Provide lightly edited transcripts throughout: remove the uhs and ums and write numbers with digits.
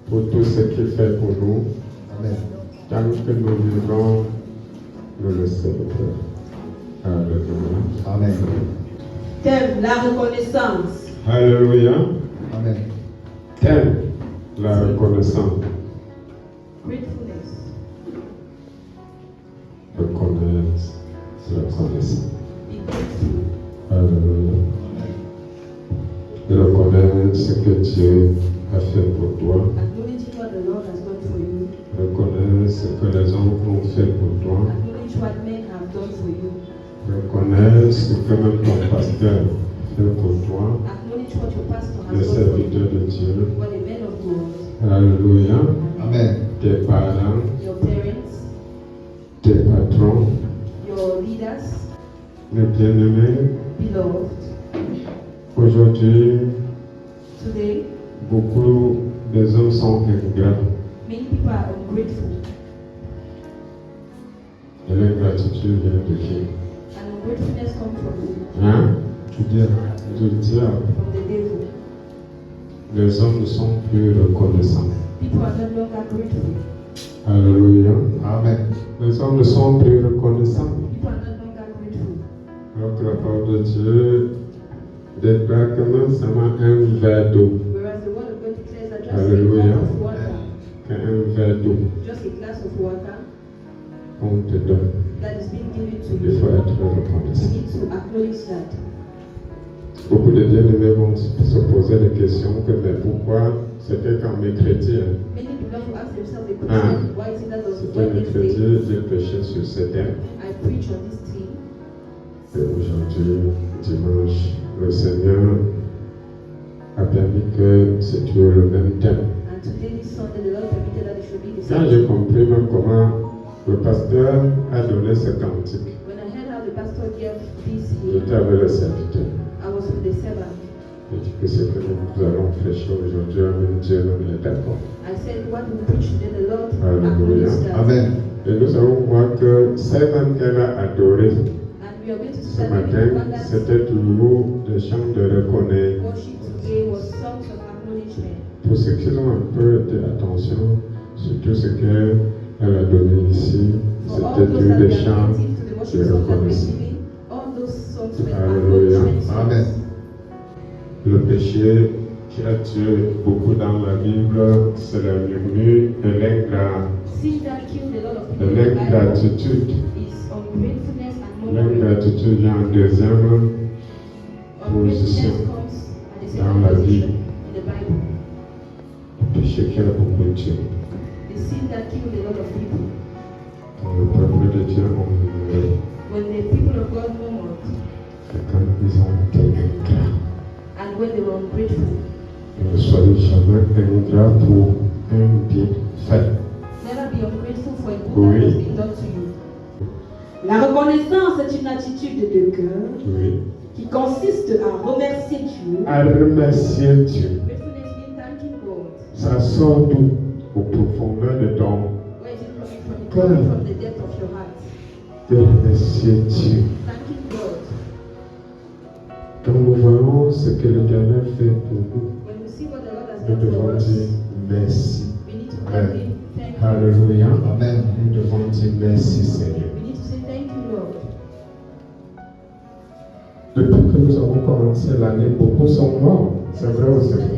Pour tout ce qu'il fait pour nous. Amen. Tant que nous vivons, nous le célébrons. Alléluia. Amen. Thème, la reconnaissance. Alléluia. Amen. Thème, la reconnaissance. Gratefulness. Reconnaissance. Reconnaissance. Be grateful. Alléluia. Reconnais ce que Dieu a fait pour toi. Acknowledging what the Lord has done for you. Reconnais ce que les hommes ont fait pour toi. Acknowledge what men have done for you. Reconnais ce que même ton pasteur fait pour toi. Acknowledge what your pastor Les has done for serviteurs you. de Dieu. What the men of God, Alléluia. Amen. Tes parents, your parents, tes patrons, your leaders, mes bien-aimés. beloved. Aujourd'hui, Today, beaucoup des hommes sont ingrats. many people are ungrateful. Et l'ingratitude vient de qui? And ungratefulness comes from who? Hein? Tu dis Du diable. From the devil. Les hommes ne sont plus reconnaissants. People are no longer grateful. Alléluia. Amen. Les hommes ne sont plus reconnaissants. People are no longer grateful. Alors que la parole de Dieu déclare que seulement un verre d'eau, Whereas the word of God declares that just Hallelujah. a cup of water, qu'un verre d'eau just a glass of water qu'on te donne, that is being given to il faut you, être you reconnaissant. need to acknowledge that. Beaucoup de bien-aimés vont se poser des questions que mais pourquoi c'était quand mes chrétiens, Many people will ask themselves the question, why is it that c'était when mes next chrétiens, day j'ai prêché sur ce thème. I preach on this theme, Et aujourd'hui, dimanche, le Seigneur a permis que c'est toujours le même thème. and today this Sunday the Lord permitted that it should be the Quand same. j'ai compris même comment le pasteur a donné ce cantique, When I heard how the pastor gave this here, j'étais avec le serviteur. I was with the servant. J'ai dit que ce que nous allons prêcher aujourd'hui avec Dieu, nous est d'accord. I said, what we preach today, the Lord Hallelujah. acknowledged that. Amen. Et nous allons voir que cette âme qu'elle a adorée, And we are going to Ce start with matin, one that c'était toujours des chants de reconnaissance. worship today was songs of acknowledgement. Pour ceux qui ont un peu d'attention sur tout ce qu'elle a donné ici, For all c'était those toujours that des were chants attentive to the de worship song that we're reconnaissance. singing, all those songs were Alléluia. acknowledgement Amen. songs. Le péché qui a tué beaucoup dans la Bible, c'est la murmure et Sin that killed a lot of people in the Bible l'ingratitude. is ungratefulness and murmuring. L'ingratitude vient en deuxième Ungratefulness position comes at the dans second la position Bible. in the Bible. Le péché qui a beaucoup tué. The sin that killed a lot of people. Quand le peuple de Dieu a murmuré, When the people of God murmured et quand ils ont été ingrats. and when they were ungrateful, Ne soyez jamais ingrat pour un bien fait. never be ungrateful for a good Oui. that has been done to you. La reconnaissance est une attitude de cœur Oui. qui consiste à remercier Dieu À remercier Dieu. Gratefulness means thanking God. Ça sort d'où? Au profondeur de ton Where is it coming from? It's Cœur. coming from the depth of your heart. de remercier Dieu. Thanking God. Quand nous voyons ce que l'Éternel fait pour nous, When we see what the Lord has nous done for devons us, dire merci. we need to Amen. thank Him. Thank Him. Alléluia. Amen. Nous devons dire merci Seigneur. We need to say thank you, Lord. Depuis que nous avons commencé l'année, beaucoup sont morts. C'est vrai ou c'est faux?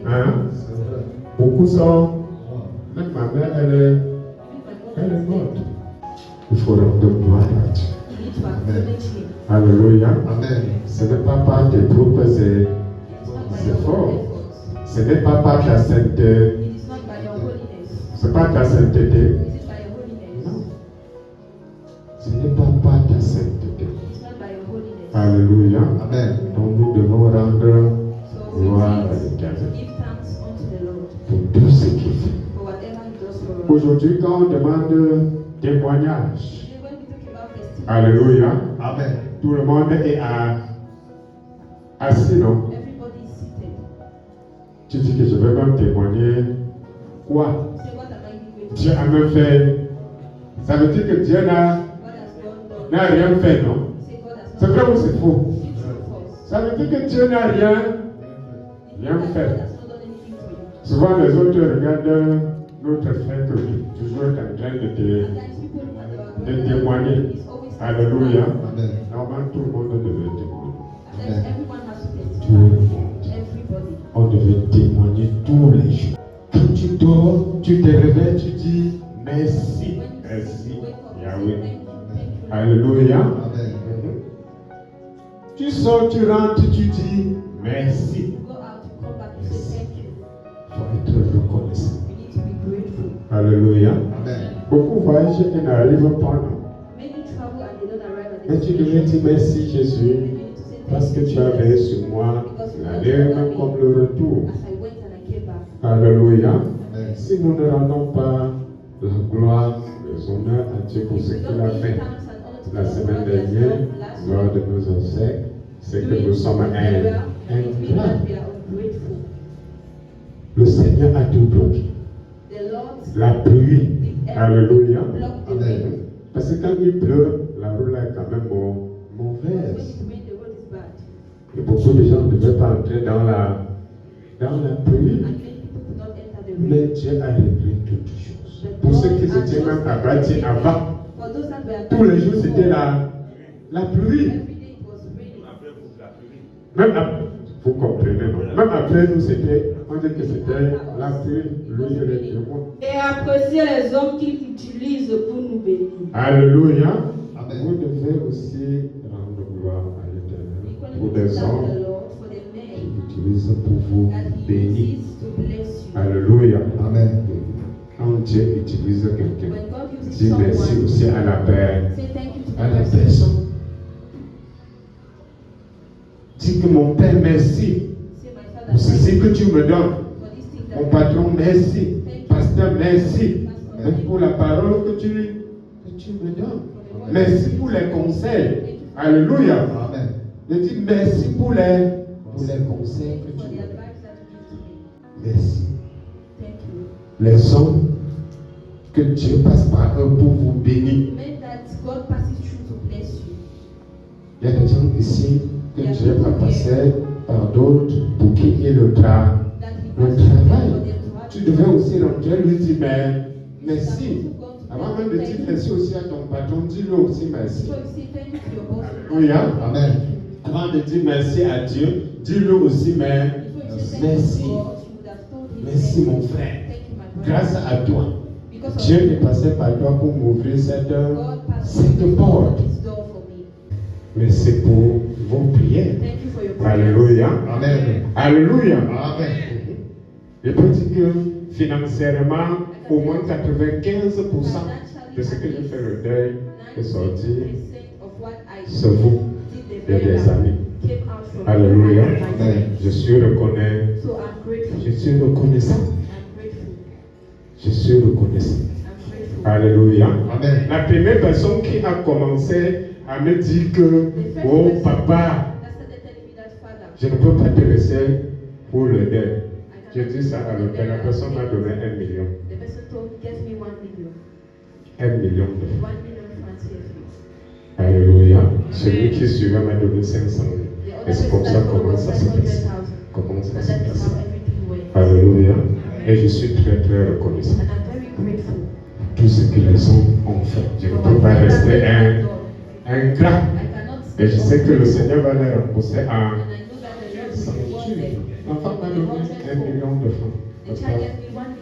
Hein? Beaucoup sont. Même ma mère, elle est morte. Il faut rendre gloire à Dieu. We need to acknowledge Him. Alléluia. Amen. Ce n'est pas par tes propres It's not by C'est your fort. own efforts. ce n'est pas par ta sainteté. It is not by your holiness. C'est pas ta sainteté. Is it by your holiness? Non. Ce n'est pas par ta sainteté. It's not by your holiness. Alléluia. Amen. Donc nous devons rendre So we gloire à need to l'Éternel give thanks unto the Lord pour tout ce qu'il fait. for whatever He does for us. Aujourd'hui, quand on demande témoignage, Today, when we talk about testimony, alléluia, Amen. tout le monde est assis, non? everybody is seated. Tu dis que je vais même témoigner quoi? Say, what am I giving Dieu to a même fait. Ça veut dire que Dieu n'a God has done. rien fait, non? Say, God has C'est not vrai done. ou c'est faux? Is it true or false? Ça veut dire que Dieu n'a rien. It Rien means that fait. God has not done anything for you. Souvent, les autres regardent notre frère que toujours est en train de At times, people look at our de brother, témoigner. he's always Alléluia. Amen. Normalement, tout le monde devait témoigner. At times, everyone has to Tout le testify. monde. Everybody. On devait témoigner tous les jours. Quand tu dors, tu te réveilles, tu dis merci. When you Merci. sleep, you wake up, you say Yahweh. thank you, Lord. Alléluia. Amen. Tu sors, tu rentres, tu dis merci. You go out, you come back, you say thank you. Il faut être reconnaissant. We need to be grateful. Alléluia. Amen. Beaucoup voyagent et n'arrivent pas. Non? Many travel and they don't arrive at Mais the tu devais dire merci And Jésus you need to say parce thank que you, tu as Jesus, veillé sur moi l'aller même comme le retour. as I went and I came back. Alléluia. Amen. Si nous ne rendons pas la gloire, les honneurs à Dieu pour If ce we qu'il don't a give fait thanks and honor to la God for semaine what He has dernière, done last lors week, de nos obsèques, c'est que during nous sommes the burial, it means ingrats. that we are ungrateful. Le Seigneur a tout bloqué. The Lord La pluie. did Alléluia. everything, blocked the Amen. way. Parce que quand il pleut, la route là est quand même When mauvaise. it rains, the road is bad. Et beaucoup de gens ne devaient pas entrer dans la pluie. And many people could not enter the Mais rain. Dieu a réglé toutes choses. But Pour ceux God qui has étaient même just abattus avant, For those that were tous les jours baptized c'était before, la pluie. every day it was raining. Même après, vous comprenez, non? Même après nous, c'était, on dit que c'était la pluie, lui et les témoins. et apprécier les hommes qu'il utilise pour nous bénir. Alléluia. Amen. Vous devez aussi rendre gloire à l'Éternel pour Equally, des thank hommes the Lord for the men qu'il utilise pour vous that He bénir. uses to bless you. Alléluia. Amen. Quand Dieu utilise quelqu'un, When God uses dis merci someone, aussi à la paix. say thank you to À the la person. personne. Dis que mon Père, merci Say, my Father, pour ceci que tu me donnes. for this thing Mon that patron, merci. Pasteur, merci. Pastor, Même pour la parole que tu me donnes. Merci pour les conseils. Alléluia. Amen. Je dis merci pour les conseils que for tu the me donnes. advice that you give to me. Merci. Thank you. Les hommes que Dieu passe par eux pour vous bénir. Men that God passes through to bless you. Il y a des gens ici que Dieu va passer par d'autres pour qu'il y ait le travail. Tu devais aussi rentrer, lui dire mais merci. Avant même de dire merci aussi à ton patron, dis-lui aussi merci. Oui, hein? Amen. Avant de dire merci à Dieu, dis-lui aussi merci. Merci mon frère. Grâce à toi, Dieu est passé par toi pour m'ouvrir cette porte. Mais c'est pour vos prières. Alléluia. Amen. Alléluia. Amen. Je peux dire que financièrement, au moins 95% de ce que je fais le deuil est sorti sur vous et des amis. Alléluia. Amen. Je suis reconnaissant. Je suis reconnaissant. Je suis reconnaissant. Alléluia. Amen. La première personne qui a commencé à me dire que, oh papa, je ne peux pas te laisser pour le deuil. Je dis ça à l'hôtel. La personne m'a donné 1 million. 1 million de francs. Alléluia. Celui qui suivait m'a donné 500 000. Et c'est comme ça comment ça se passe. Comment ça se passe. Alléluia. Et je suis très très reconnaissant. Tout ce que les hommes ont fait. Je ne peux pas rester ingrat. Et je sais que le Seigneur va les rembourser en centuple. L'enfant m'a donné 1 million de francs.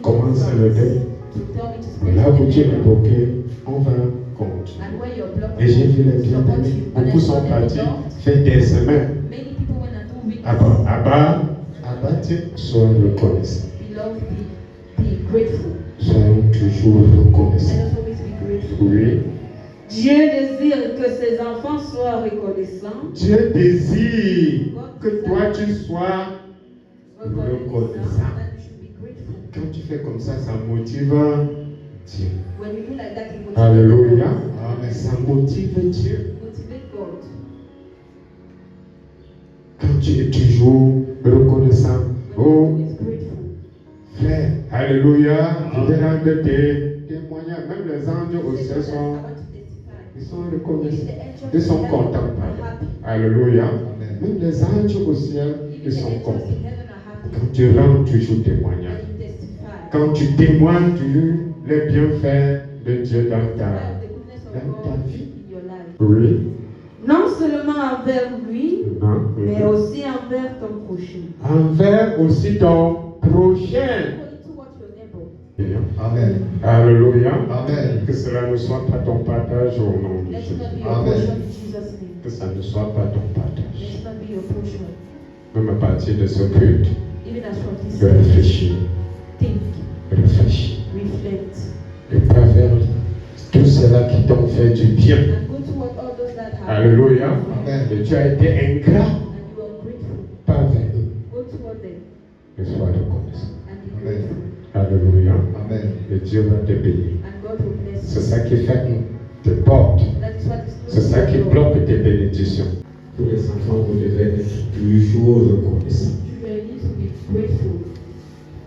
Commence le deuil. Et là où Dieu est bloqué, on va continuer. Et j'ai vu les bien-aimés. Beaucoup sont partis faire des semaines. Abba, sois reconnaissant. Soyons toujours reconnaissants. Oui. Dieu désire que ses enfants soient reconnaissants. Dieu désire que toi tu sois reconnaissant. Quand tu fais comme ça motive Dieu. Alléluia. Amen. Ça motive Dieu. Quand tu es toujours reconnaissant. Oh, frère, alléluia. Je vais rendre des témoignages. Même les anges au ciel sont reconnaissants. Ils sont contents. Alléluia. Même les anges au ciel, ils sont contents. Quand tu rends toujours témoignage. Quand tu témoignes les bienfaits de Dieu dans ta vie. Oui. Non seulement envers lui, mais aussi envers ton prochain. Envers aussi ton prochain. Amen. Alléluia. Amen. Que cela ne soit pas ton partage au nom de Jésus. Amen. Que ça ne soit pas ton partage. Même à partir de ce culte, de réfléchir. Réfléchis. Et pas vers tout cela qui t'ont fait du bien. Alléluia. Amen. Et tu as été ingrat. Pas vers eux. Et sois reconnaissant. Amen. Alléluia. Amen. Et Dieu va te bénir. C'est ça qui fait tes portes. C'est ça qui bloque tes bénédictions. Tous les enfants, vous devez être toujours reconnaissants.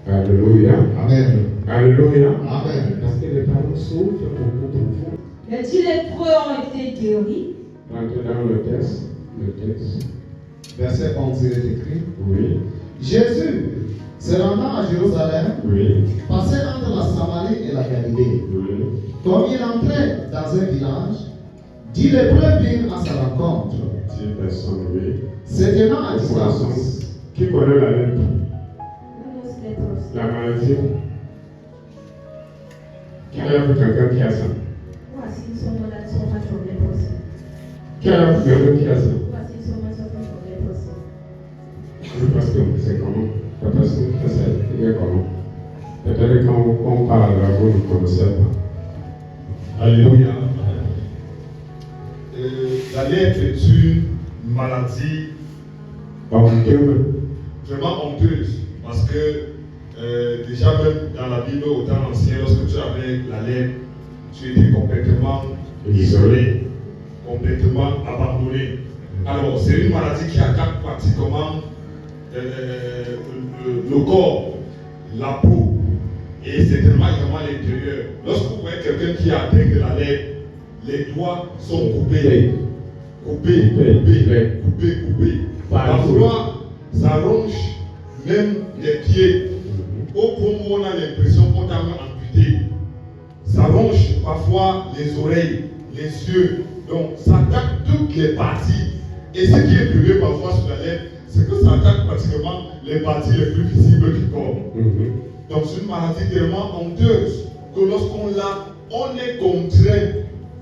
Alléluia. Amen. Alléluia. Amen. Parce que les parents souffrent beaucoup pour vous. Les lépreux ont été guéris. Entrez dans le texte. Verset 11, il est écrit. Oui. Jésus, se rendant à Jérusalem, Oui. passait entre la Samarie et la Galilée. Oui. Comme il entrait dans un village, 10 lépreux virent à sa rencontre. 10 personnes, oui. Se tenant à distance. Qui connaît la lèpre? La maladie. Qui a vu quelqu'un qui a ça? Qui a vu quelqu'un qui a ça? Le pasteur, c'est comment? La personne qui a ça, il est comment? Peut-être quand on parle, vous ne connaissez pas. Alléluia. La lèpre est une maladie vraiment honteuse. Parce que déjà même dans la Bible au temps ancien, lorsque tu avais la lèpre, tu étais complètement isolé, complètement abandonné. Alors c'est une maladie qui attaque pratiquement le corps, la peau et certainement également l'intérieur. Lorsque vous voyez quelqu'un qui a atteint de la lèpre, les doigts sont coupés. couper. Parfois, ça ronge même les pieds. Au point où on a l'impression qu'on t'a amputé. Ça ronge parfois les oreilles, les yeux. Donc, ça attaque toutes les parties. Et ce qui est curieux parfois sur la lèvre, c'est que ça attaque pratiquement les parties les plus visibles du corps. Donc, c'est une maladie tellement honteuse que lorsqu'on l'a, on est contraint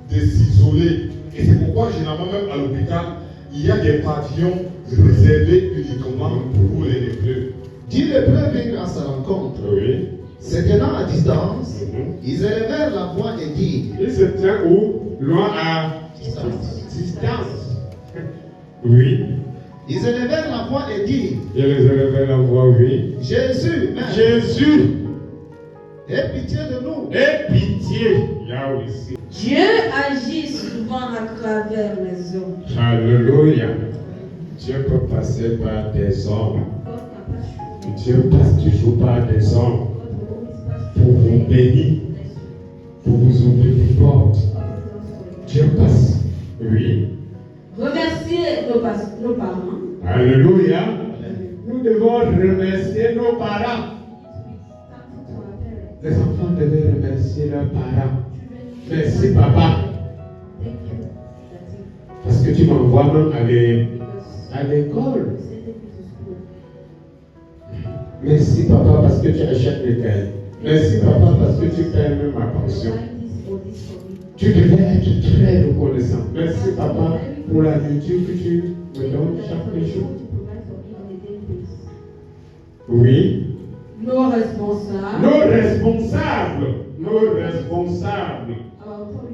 de s'isoler. Et c'est pourquoi, généralement, même à l'hôpital, il y a des pavillons réservés uniquement pour les lépreux. Dix lépreux vinrent à sa rencontre. Oui. Se tenant à distance, ils élevèrent la voix et dirent. Il se tient où? Loin à distance. Oui. Ils élevèrent la voix et dirent. Il les élevait la voix, oui. Jésus, Maître, Jésus, aie pitié de nous. aie pitié. Là aussi. Dieu agit souvent à travers les hommes. Alléluia. Dieu peut passer par des hommes. God can pass through. Dieu passe toujours par des hommes God will always pass pour through. vous bénir, pour vous ouvrir des portes. Dieu passe. Oui. Remercier nos parents. Alléluia. Nous devons remercier nos parents. Les enfants devaient remercier leurs parents. Merci papa. Parce que tu m'envoies même à l'école. Merci papa parce que tu achètes les cahiers. Merci papa parce que tu payes même ma pension. Tu devais être très reconnaissant. Merci papa pour la nourriture que tu me donnes chaque jour. Oui. Nos responsables. Nos responsables. Nos responsables.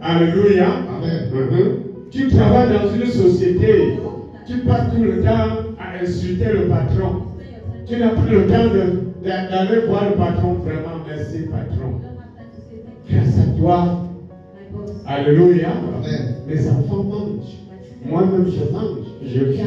Alléluia. Amen. Tu travailles dans une société. Tu passes tout le temps à insulter le patron. Tu n'as plus le temps d'aller voir le patron. Vraiment, merci patron. Grâce à toi. Alléluia. Amen. Mes enfants mangent. Moi-même, je mange. Je vis.